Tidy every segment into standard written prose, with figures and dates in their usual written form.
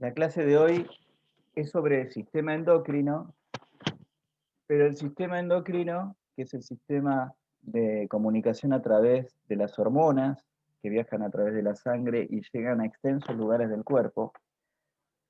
La clase de hoy es sobre el sistema endocrino, pero el sistema endocrino, que es el sistema de comunicación a través de las hormonas, que viajan a través de la sangre y llegan a extensos lugares del cuerpo,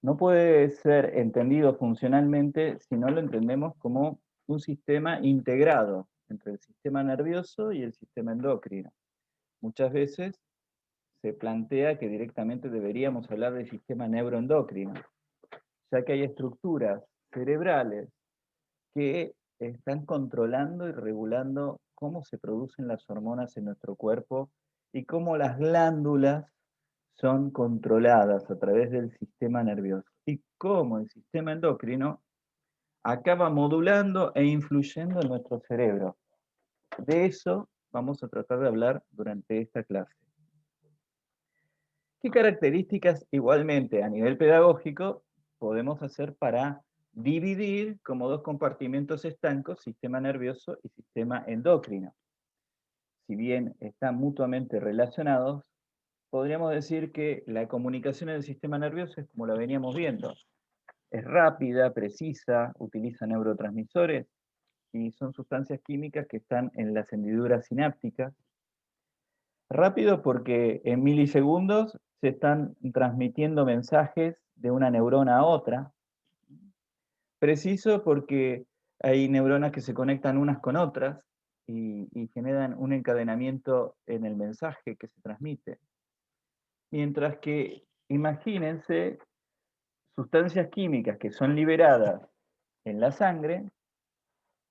no puede ser entendido funcionalmente si no lo entendemos como un sistema integrado entre el sistema nervioso y el sistema endocrino. Muchas veces se plantea que directamente deberíamos hablar del sistema neuroendocrino, ya que hay estructuras cerebrales que están controlando y regulando cómo se producen las hormonas en nuestro cuerpo y cómo las glándulas son controladas a través del sistema nervioso y cómo el sistema endocrino acaba modulando e influyendo en nuestro cerebro. De eso vamos a tratar de hablar durante esta clase. ¿Qué características igualmente a nivel pedagógico podemos hacer para dividir como dos compartimentos estancos, sistema nervioso y sistema endocrino? Si bien están mutuamente relacionados, podríamos decir que la comunicación en el sistema nervioso es como la veníamos viendo. Es rápida, precisa, utiliza neurotransmisores y son sustancias químicas que están en las hendiduras sinápticas. Rápido porque en milisegundos se están transmitiendo mensajes de una neurona a otra. Preciso porque hay neuronas que se conectan unas con otras y generan un encadenamiento en el mensaje que se transmite. Mientras que, imagínense, sustancias químicas que son liberadas en la sangre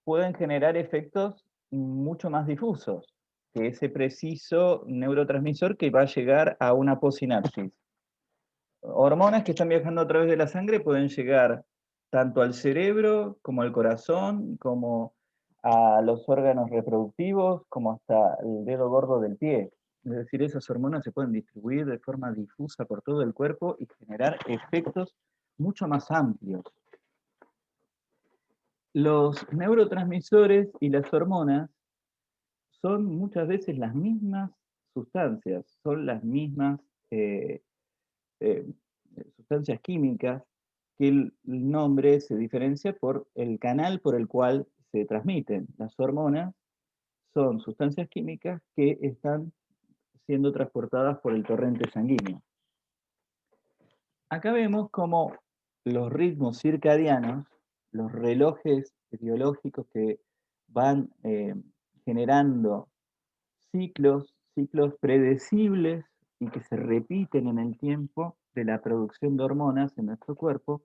pueden generar efectos mucho más difusos que ese preciso neurotransmisor que va a llegar a una possinapsis. Hormonas que están viajando a través de la sangre pueden llegar tanto al cerebro, como al corazón, como a los órganos reproductivos, como hasta el dedo gordo del pie. Es decir, esas hormonas se pueden distribuir de forma difusa por todo el cuerpo y generar efectos mucho más amplios. Los neurotransmisores y las hormonas son muchas veces las mismas sustancias, son las mismas eh, eh, sustancias químicas, que el nombre se diferencia por el canal por el cual se transmiten. Las hormonas son sustancias químicas que están siendo transportadas por el torrente sanguíneo. Acá vemos cómo los ritmos circadianos, los relojes biológicos que van generando ciclos predecibles y que se repiten en el tiempo de la producción de hormonas en nuestro cuerpo,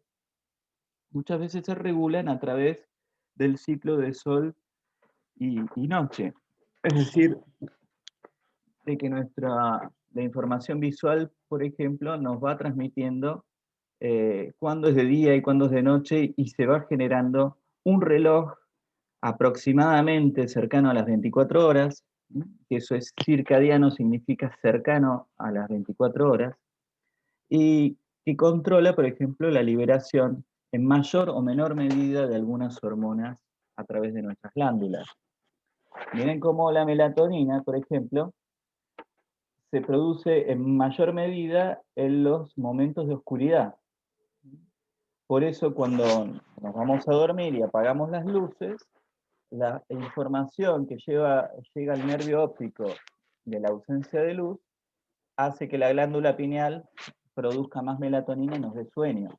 muchas veces se regulan a través del ciclo de sol y noche. Es decir, de que la información visual, por ejemplo, nos va transmitiendo cuándo es de día y cuándo es de noche y se va generando un reloj aproximadamente cercano a las 24 horas, que eso es circadiano, significa cercano a las 24 horas, y que controla, por ejemplo, la liberación en mayor o menor medida de algunas hormonas a través de nuestras glándulas. Miren cómo la melatonina, por ejemplo, se produce en mayor medida en los momentos de oscuridad. Por eso cuando nos vamos a dormir y apagamos las luces, la información que llega al nervio óptico de la ausencia de luz hace que la glándula pineal produzca más melatonina y nos dé sueño,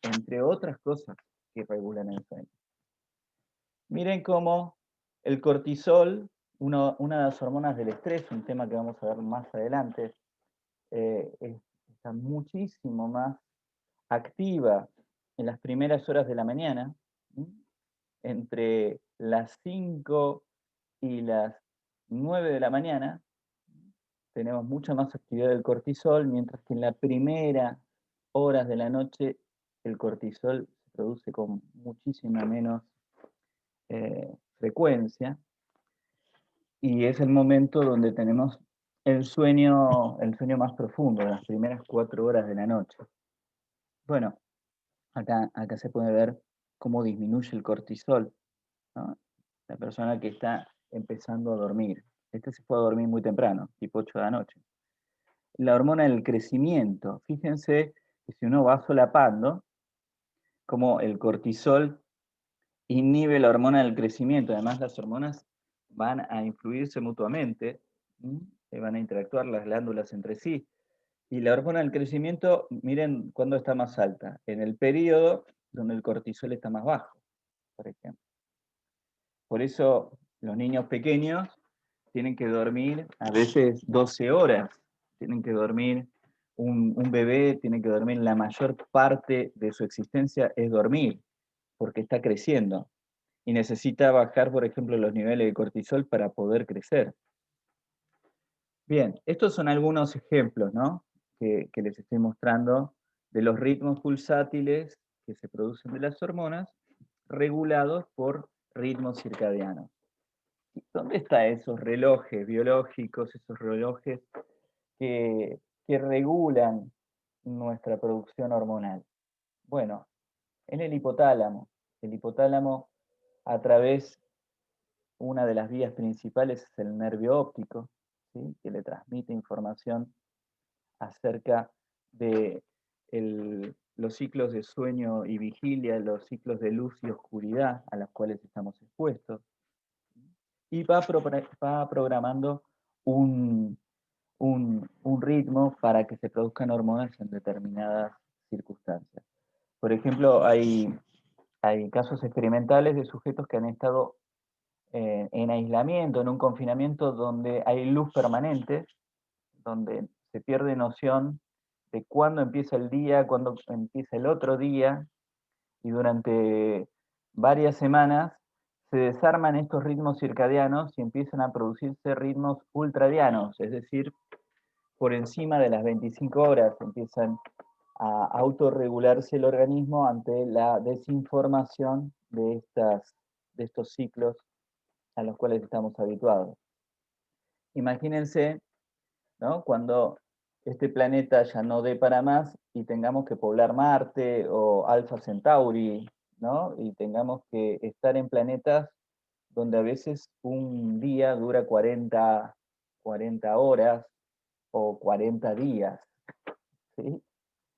entre otras cosas que regulan el sueño. Miren cómo el cortisol, una de las hormonas del estrés, un tema que vamos a ver más adelante, está muchísimo más activa en las primeras horas de la mañana, entre las 5 y las 9 de la mañana, tenemos mucha más actividad del cortisol, mientras que en las primeras horas de la noche el cortisol se produce con muchísima menos frecuencia, y es el momento donde tenemos el sueño más profundo, las primeras 4 horas de la noche. Bueno, acá se puede ver cómo disminuye el cortisol, ¿no? La persona que está empezando a dormir. Este se puede dormir muy temprano, tipo 8 de la noche. La hormona del crecimiento. Fíjense y si uno va solapando, como el cortisol inhibe la hormona del crecimiento. Además, las hormonas van a influirse mutuamente, van a interactuar las glándulas entre sí. Y la hormona del crecimiento, miren cuándo está más alta, en el periodo donde el cortisol está más bajo, por ejemplo. Por eso los niños pequeños tienen que dormir a veces 12 horas, tienen que dormir, un bebé tiene que dormir, la mayor parte de su existencia es dormir, porque está creciendo y necesita bajar, por ejemplo, los niveles de cortisol para poder crecer. Bien, estos son algunos ejemplos, ¿no?, que les estoy mostrando de los ritmos pulsátiles que se producen de las hormonas, regulados por ritmos circadianos. ¿Dónde están esos relojes biológicos, esos relojes que regulan nuestra producción hormonal? Bueno, en el hipotálamo. El hipotálamo, a través, una de las vías principales es el nervio óptico, ¿sí?, que le transmite información acerca de los ciclos de sueño y vigilia, los ciclos de luz y oscuridad a los cuales estamos expuestos, y va programando un, un ritmo para que se produzcan hormonas en determinadas circunstancias. Por ejemplo, hay casos experimentales de sujetos que han estado en aislamiento, en un confinamiento donde hay luz permanente, donde se pierde noción de cuándo empieza el día, cuándo empieza el otro día, y durante varias semanas se desarman estos ritmos circadianos y empiezan a producirse ritmos ultradianos, es decir, por encima de las 25 horas empiezan a autorregularse el organismo ante la desinformación de estos ciclos a los cuales estamos habituados. Imagínense, ¿no?, cuando este planeta ya no dé para más y tengamos que poblar Marte o Alpha Centauri, ¿no?, y tengamos que estar en planetas donde a veces un día dura 40 horas o 40 días, ¿sí?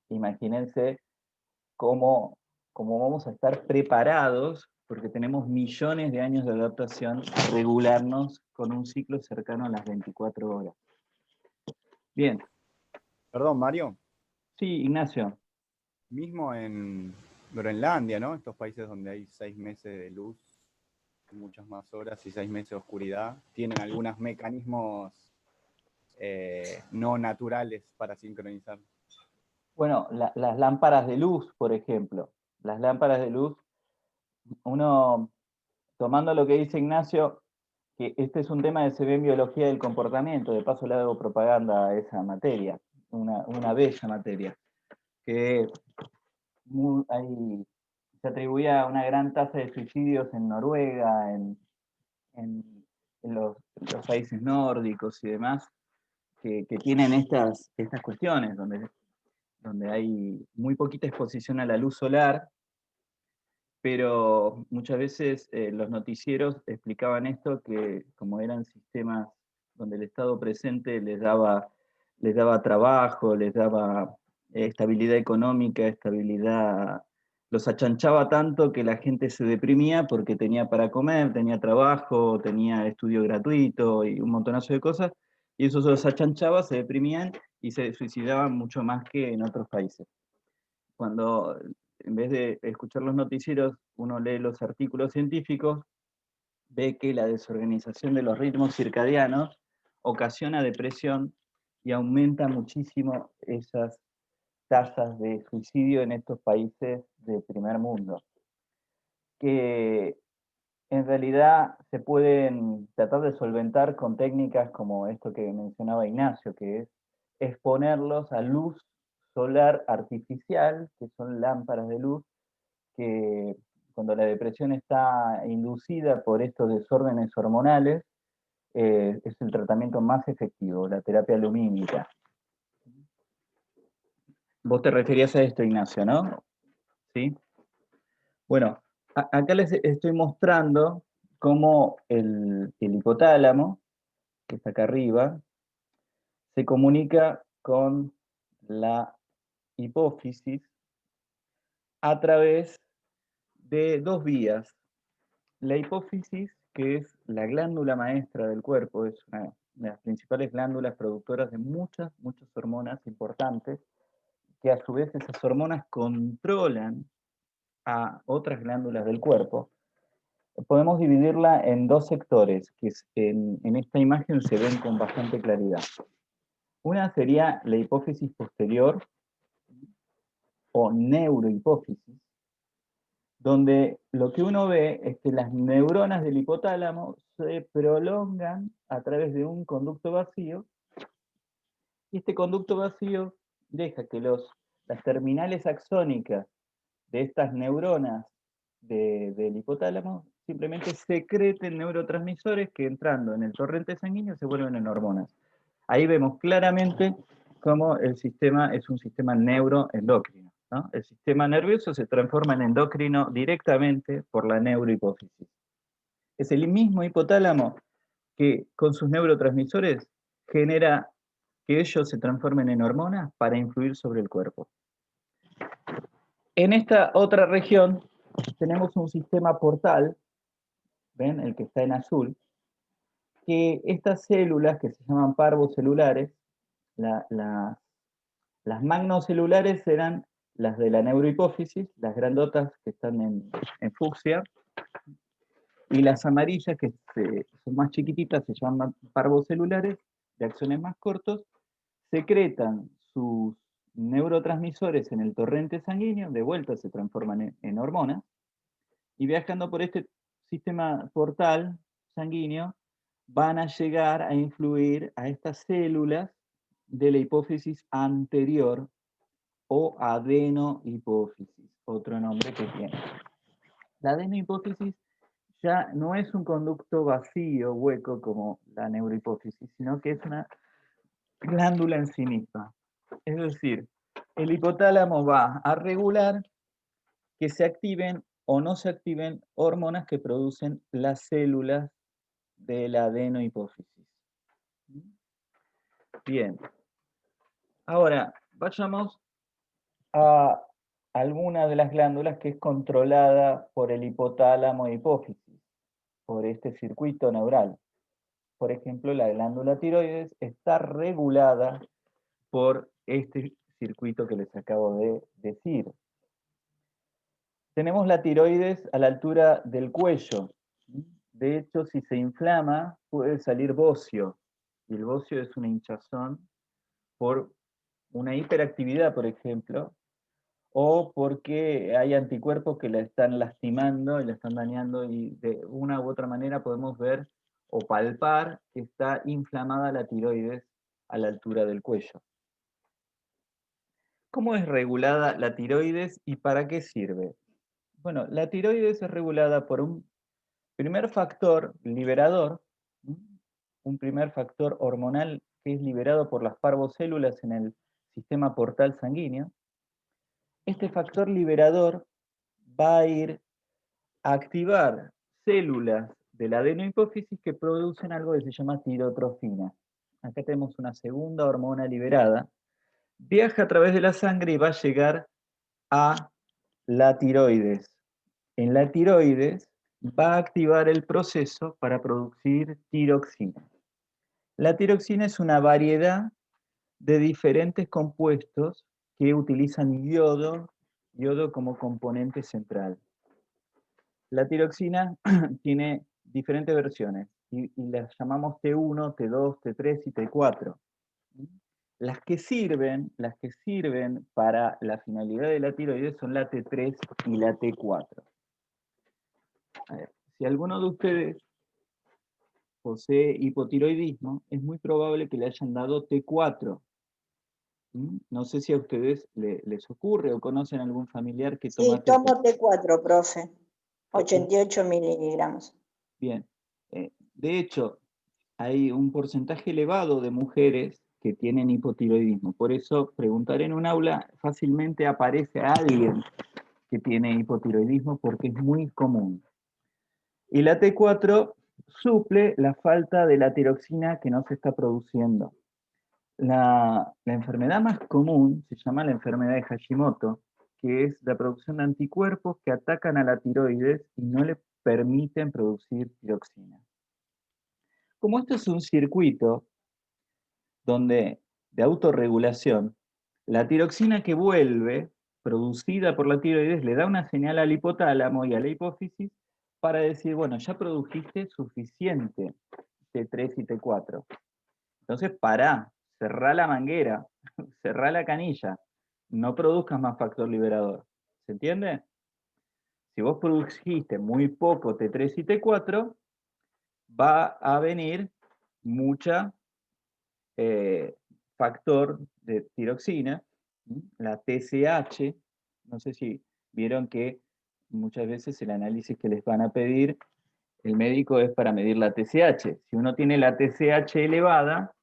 Imagínense cómo, cómo vamos a estar preparados, porque tenemos millones de años de adaptación, a regularnos con un ciclo cercano a las 24 horas. Bien. Perdón, Mario. Sí, Ignacio. Mismo en Groenlandia, ¿no? Estos países donde hay 6 meses de luz, muchas más horas y 6 meses de oscuridad, tienen algunos mecanismos no naturales para sincronizar. Bueno, las lámparas de luz, por ejemplo. Las lámparas de luz, uno, tomando lo que dice Ignacio, que este es un tema que se ve en biología del comportamiento, de paso le hago propaganda a esa materia, una bella materia, que se atribuía una gran tasa de suicidios en Noruega, en los países nórdicos y demás, que tienen estas cuestiones, donde hay muy poquita exposición a la luz solar, pero muchas veces los noticieros explicaban esto, que como eran sistemas donde el Estado presente les daba trabajo, les daba estabilidad económica, estabilidad, los achanchaba tanto que la gente se deprimía porque tenía para comer, tenía trabajo, tenía estudio gratuito y un montonazo de cosas, y eso se los achanchaba, se deprimían y se suicidaban mucho más que en otros países. Cuando en vez de escuchar los noticieros, uno lee los artículos científicos, ve que la desorganización de los ritmos circadianos ocasiona depresión y aumenta muchísimo esas tasas de suicidio en estos países de primer mundo, que en realidad se pueden tratar de solventar con técnicas como esto que mencionaba Ignacio, que es exponerlos a luz solar artificial, que son lámparas de luz, que cuando la depresión está inducida por estos desórdenes hormonales, es el tratamiento más efectivo, la terapia lumínica. Vos te referías a esto, Ignacio, ¿no? ¿Sí? Bueno, acá les estoy mostrando cómo el hipotálamo, que está acá arriba, se comunica con la hipófisis a través de dos vías. La hipófisis, que es la glándula maestra del cuerpo, es una de las principales glándulas productoras de muchas hormonas importantes, que a su vez esas hormonas controlan a otras glándulas del cuerpo. Podemos dividirla en dos sectores, que en esta imagen se ven con bastante claridad. Una sería la hipófisis posterior, o neurohipófisis, donde lo que uno ve es que las neuronas del hipotálamo se prolongan a través de un conducto vacío, y este conducto vacío deja que las terminales axónicas de estas neuronas del hipotálamo simplemente secreten neurotransmisores que, entrando en el torrente sanguíneo, se vuelven en hormonas. Ahí vemos claramente cómo el sistema es un sistema neuroendocrino, ¿no? El sistema nervioso se transforma en endocrino directamente por la neurohipófisis. Es el mismo hipotálamo que con sus neurotransmisores genera que ellos se transformen en hormonas para influir sobre el cuerpo. En esta otra región tenemos un sistema portal, ¿ven? El que está en azul, que estas células que se llaman parvocelulares, las magnocelulares serán las de la neurohipófisis, las grandotas que están en fucsia, y las amarillas, que son más chiquititas, se llaman parvocelulares, de axones más cortos, secretan sus neurotransmisores en el torrente sanguíneo, de vuelta se transforman en hormonas, y viajando por este sistema portal sanguíneo, van a llegar a influir a estas células de la hipófisis anterior, o adenohipófisis, otro nombre que tiene. La adenohipófisis ya no es un conducto vacío, hueco, como la neurohipófisis, sino que es una glándula en sí misma. Es decir, el hipotálamo va a regular que se activen o no se activen hormonas que producen las células de la adenohipófisis. Bien. Ahora, vayamos a alguna de las glándulas que es controlada por el hipotálamo e hipófisis, por este circuito neural. Por ejemplo, la glándula tiroides está regulada por este circuito que les acabo de decir. Tenemos la tiroides a la altura del cuello. De hecho, si se inflama, puede salir bocio. Y el bocio es una hinchazón por una hiperactividad, por ejemplo, o porque hay anticuerpos que la están lastimando y la están dañando, y de una u otra manera podemos ver o palpar que está inflamada la tiroides a la altura del cuello. ¿Cómo es regulada la tiroides y para qué sirve? Bueno, la tiroides es regulada por un primer factor liberador, un primer factor hormonal que es liberado por las parvocélulas en el sistema portal sanguíneo. Este factor liberador va a ir a activar células de la adenohipófisis que producen algo que se llama tirotrofina. Acá tenemos una segunda hormona liberada. Viaja a través de la sangre y va a llegar a la tiroides. En la tiroides va a activar el proceso para producir tiroxina. La tiroxina es una variedad de diferentes compuestos que utilizan yodo como componente central. La tiroxina tiene diferentes versiones y las llamamos T1, T2, T3 y T4. Las que sirven para la finalidad de la tiroides son la T3 y la T4. A ver, si alguno de ustedes posee hipotiroidismo, es muy probable que le hayan dado T4. No sé si a ustedes les ocurre o conocen algún familiar que toma Sí, tomo T4, profe. 88 miligramos. Bien. De hecho, hay un porcentaje elevado de mujeres que tienen hipotiroidismo. Por eso, preguntar en un aula fácilmente aparece a alguien que tiene hipotiroidismo, porque es muy común. Y la T4 suple la falta de la tiroxina que no se está produciendo. La enfermedad más común se llama la enfermedad de Hashimoto, que es la producción de anticuerpos que atacan a la tiroides y no le permiten producir tiroxina. Como esto es un circuito de autorregulación, la tiroxina que vuelve, producida por la tiroides, le da una señal al hipotálamo y a la hipófisis para decir, bueno, ya produjiste suficiente T3 y T4. Entonces, pará, cerrá la manguera, cerrá la canilla, no produzcas más factor liberador. ¿Se entiende? Si vos produjiste muy poco T3 y T4, va a venir mucha factor de tiroxina, la TSH. No sé si vieron que muchas veces el análisis que les van a pedir el médico es para medir la TSH. Si uno tiene la TSH elevada,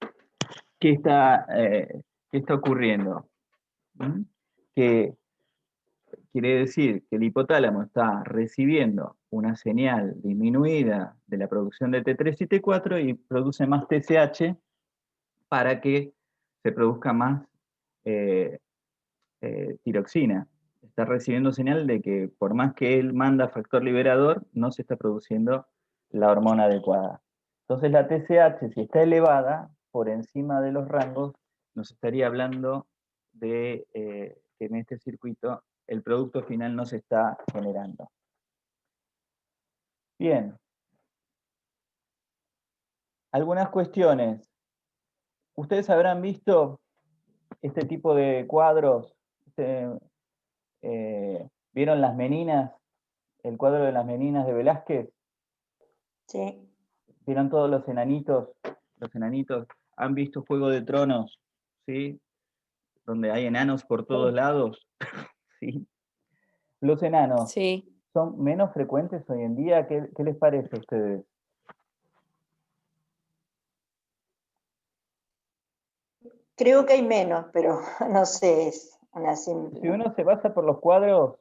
¿qué está ocurriendo? Que quiere decir que el hipotálamo está recibiendo una señal disminuida de la producción de T3 y T4 y produce más TSH para que se produzca más tiroxina. Está recibiendo señal de que por más que él manda factor liberador, no se está produciendo la hormona adecuada. Entonces la TSH, si está elevada, por encima de los rangos, nos estaría hablando de que en este circuito el producto final no se está generando. Bien. Algunas cuestiones. Ustedes habrán visto este tipo de cuadros. ¿Vieron las meninas? El cuadro de las meninas de Velázquez. Sí. ¿Vieron todos los enanitos? Los enanitos. ¿Han visto Juego de Tronos? ¿Sí? Donde hay enanos por todos lados. ¿Sí? Los enanos Sí. son menos frecuentes hoy en día. ¿Qué les parece a ustedes? Creo que hay menos, pero no sé, es una simple. Si uno se basa por los cuadros,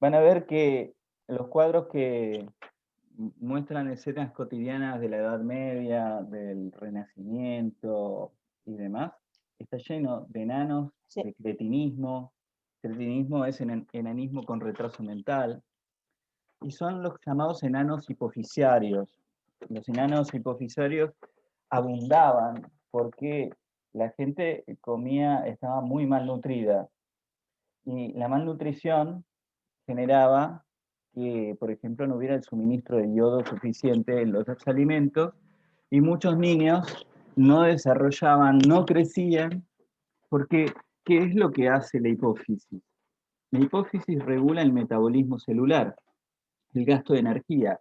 van a ver que los cuadros que muestran escenas cotidianas de la Edad Media, del Renacimiento y demás, está lleno de enanos, Sí. de cretinismo. Cretinismo es enanismo con retraso mental. Y son los llamados enanos hipoficiarios. Los enanos hipoficiarios abundaban porque la gente comía, estaba muy malnutrida. Y la malnutrición generaba que, por ejemplo, no hubiera el suministro de yodo suficiente en los alimentos y muchos niños no desarrollaban, no crecían, porque ¿qué es lo que hace la hipófisis? La hipófisis regula el metabolismo celular, el gasto de energía.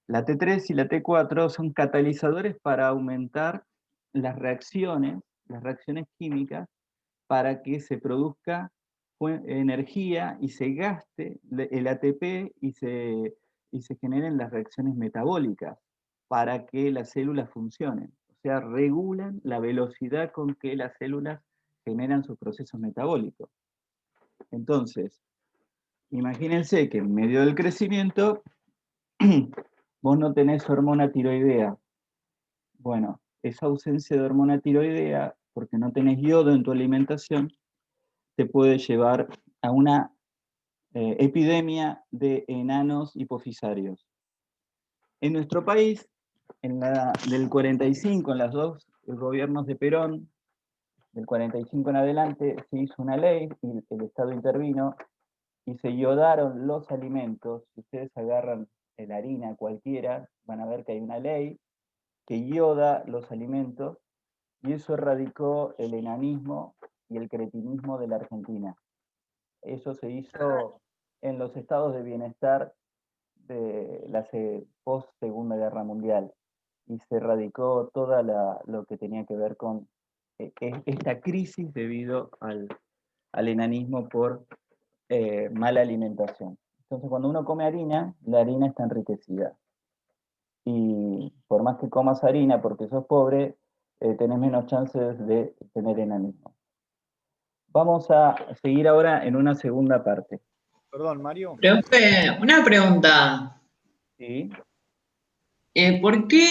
La T3 y la T4 son catalizadores para aumentar las reacciones químicas para que se produzca energía y se gaste el ATP y se generen las reacciones metabólicas para que las células funcionen. O sea, regulan la velocidad con que las células generan sus procesos metabólicos. Entonces, imagínense que en medio del crecimiento vos no tenés hormona tiroidea. Bueno, esa ausencia de hormona tiroidea, porque no tenés yodo en tu alimentación, te puede llevar a una epidemia de enanos hipofisarios. En nuestro país, del 45, en los dos gobiernos de Perón, del 45 en adelante, se hizo una ley y el Estado intervino y se iodaron los alimentos. Si ustedes agarran la harina cualquiera, van a ver que hay una ley que ioda los alimentos y eso erradicó el enanismo y el cretinismo de la Argentina. Eso se hizo en los estados de bienestar de la post-Segunda Guerra Mundial y se erradicó toda lo que tenía que ver con esta crisis debido al enanismo por mala alimentación. Entonces, cuando uno come harina, la harina está enriquecida. Y por más que comas harina porque sos pobre, tenés menos chances de tener enanismo. Vamos a seguir ahora en una segunda parte. Perdón, Mario. Profe, una pregunta. ¿Sí? ¿Por qué